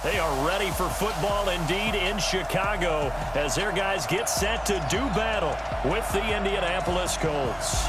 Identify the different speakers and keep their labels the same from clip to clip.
Speaker 1: They are ready for football indeed in Chicago as their guys get set to do battle with the Indianapolis Colts.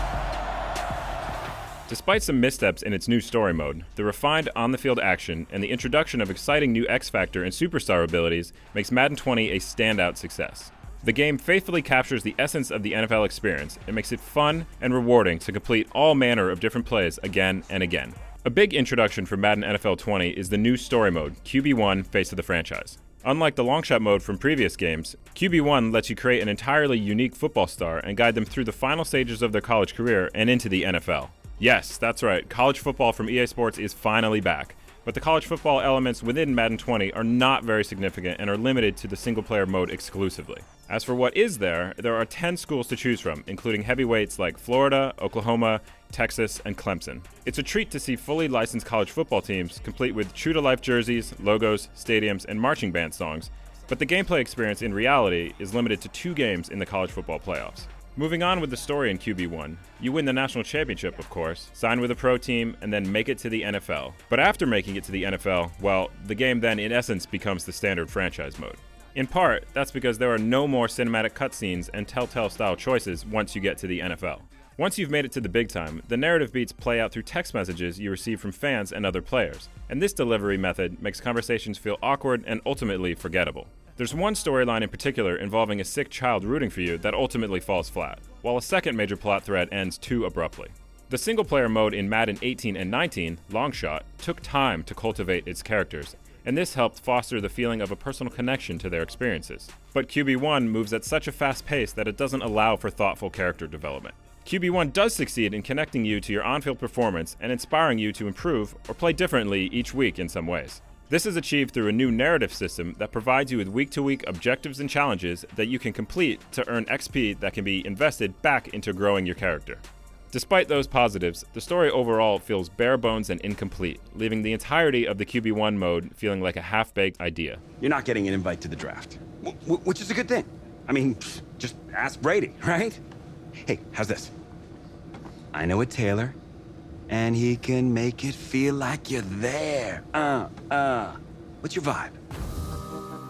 Speaker 2: Despite some missteps in its new story mode, the refined on-the-field action and the introduction of exciting new X-Factor and Superstar abilities makes Madden 20 a standout success. The game faithfully captures the essence of the NFL experience and makes it fun and rewarding to complete all manner of different plays again and again. A big introduction for Madden NFL 20 is the new story mode, QB1 Face of the Franchise. Unlike the longshot mode from previous games, QB1 lets you create an entirely unique football star and guide them through the final stages of their college career and into the NFL. Yes, that's right, college football from EA Sports is finally back, but the college football elements within Madden 20 are not very significant and are limited to the single-player mode exclusively. As for what is there are 10 schools to choose from, including heavyweights like Florida, Oklahoma, Texas, and Clemson. It's a treat to see fully licensed college football teams, complete with true-to-life jerseys, logos, stadiums, and marching band songs, but the gameplay experience in reality is limited to 2 games in the college football playoffs. Moving on with the story in QB1, you win the national championship, of course, sign with a pro team, and then make it to the NFL. But after making it to the NFL, well, the game then in essence becomes the standard franchise mode. In part, that's because there are no more cinematic cutscenes and telltale-style choices once you get to the NFL. Once you've made it to the big time, the narrative beats play out through text messages you receive from fans and other players, and this delivery method makes conversations feel awkward and ultimately forgettable. There's one storyline in particular involving a sick child rooting for you that ultimately falls flat, while a second major plot thread ends too abruptly. The single-player mode in Madden 18 and 19, Longshot, took time to cultivate its characters, and this helped foster the feeling of a personal connection to their experiences. But QB1 moves at such a fast pace that it doesn't allow for thoughtful character development. QB1 does succeed in connecting you to your on-field performance and inspiring you to improve or play differently each week in some ways. This is achieved through a new narrative system that provides you with week-to-week objectives and challenges that you can complete to earn XP that can be invested back into growing your character. Despite those positives, the story overall feels bare bones and incomplete, leaving the entirety of the QB1 mode feeling like a half-baked idea.
Speaker 3: You're not getting an invite to the draft, which is a good thing. I mean, just ask Brady, right? Hey, how's this? I know a tailor, and he can make it feel like you're there. What's your vibe?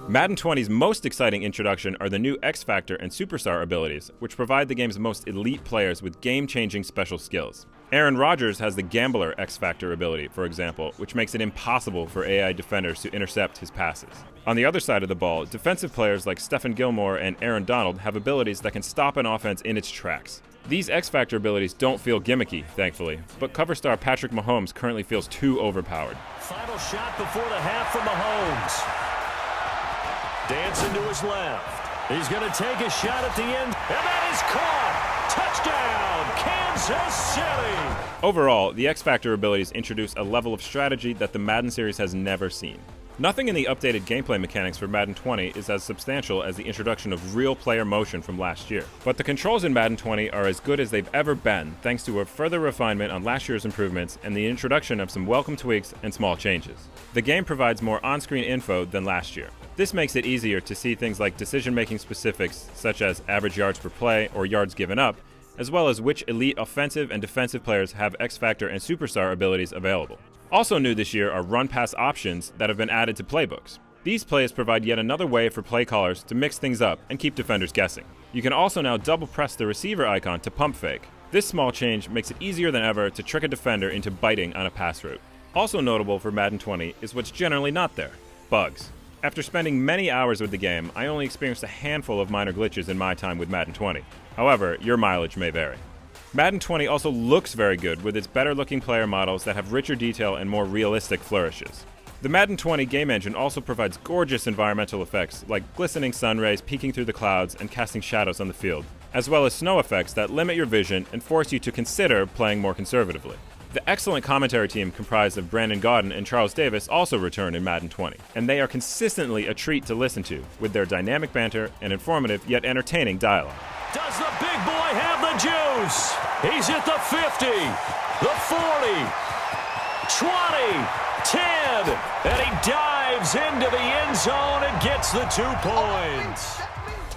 Speaker 2: Madden 20's most exciting introduction are the new X-Factor and Superstar abilities, which provide the game's most elite players with game-changing special skills. Aaron Rodgers has the Gambler X-Factor ability, for example, which makes it impossible for AI defenders to intercept his passes. On the other side of the ball, defensive players like Stephen Gilmore and Aaron Donald have abilities that can stop an offense in its tracks. These X-Factor abilities don't feel gimmicky, thankfully, but cover star Patrick Mahomes currently feels too overpowered.
Speaker 1: Final shot before the half from Mahomes. Dancing to his left. He's going to take a shot at the end, and that is caught. Touchdown, Kansas City.
Speaker 2: Overall, the X-Factor abilities introduce a level of strategy that the Madden series has never seen. Nothing in the updated gameplay mechanics for Madden 20 is as substantial as the introduction of real player motion from last year. But the controls in Madden 20 are as good as they've ever been, thanks to a further refinement on last year's improvements and the introduction of some welcome tweaks and small changes. The game provides more on-screen info than last year. This makes it easier to see things like decision-making specifics, such as average yards per play or yards given up, as well as which elite offensive and defensive players have X-Factor and Superstar abilities available. Also new this year are run-pass options that have been added to playbooks. These plays provide yet another way for play callers to mix things up and keep defenders guessing. You can also now double-press the receiver icon to pump fake. This small change makes it easier than ever to trick a defender into biting on a pass route. Also notable for Madden 20 is what's generally not there: bugs. After spending many hours with the game, I only experienced a handful of minor glitches in my time with Madden 20. However, your mileage may vary. Madden 20 also looks very good with its better-looking player models that have richer detail and more realistic flourishes. The Madden 20 game engine also provides gorgeous environmental effects like glistening sun rays peeking through the clouds and casting shadows on the field, as well as snow effects that limit your vision and force you to consider playing more conservatively. The excellent commentary team comprised of Brandon Gaudin and Charles Davis also return in Madden 20, and they are consistently a treat to listen to, with their dynamic banter and informative yet entertaining dialogue.
Speaker 1: Does the big boy have the juice? He's at the 50, the 40, 20, 10, and he dives into the end zone and gets the 2 points.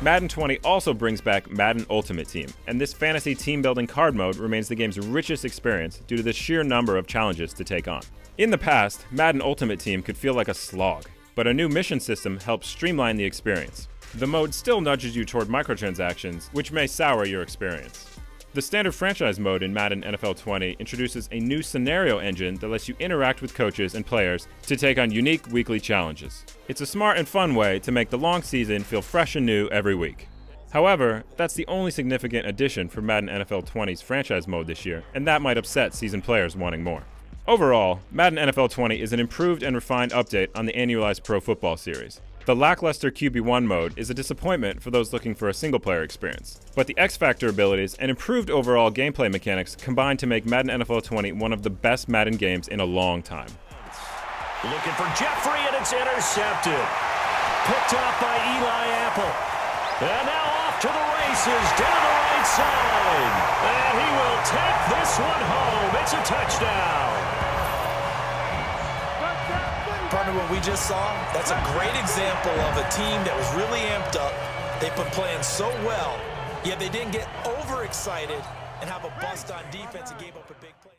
Speaker 2: Madden 20 also brings back Madden Ultimate Team, and this fantasy team-building card mode remains the game's richest experience due to the sheer number of challenges to take on. In the past, Madden Ultimate Team could feel like a slog. but a new mission system helps streamline the experience. The mode still nudges you toward microtransactions, which may sour your experience. The standard franchise mode in Madden NFL 20 introduces a new scenario engine that lets you interact with coaches and players to take on unique weekly challenges. It's a smart and fun way to make the long season feel fresh and new every week. However, that's the only significant addition for Madden NFL 20's franchise mode this year, and that might upset seasoned players wanting more. Overall, Madden NFL 20 is an improved and refined update on the annualized Pro Football series. The lackluster QB1 mode is a disappointment for those looking for a single-player experience, but the X-Factor abilities and improved overall gameplay mechanics combine to make Madden NFL 20 one of the best Madden games in a long time.
Speaker 1: Looking for Jeffrey, and it's intercepted. Picked up by Eli Apple. And now off to the races, down the right side. And he will take this one home. It's a touchdown.
Speaker 4: Partner, what we just saw, that's a great example of a team that was really amped up. They've been playing so well, yet they didn't get overexcited and have a bust on defense and gave up a big play.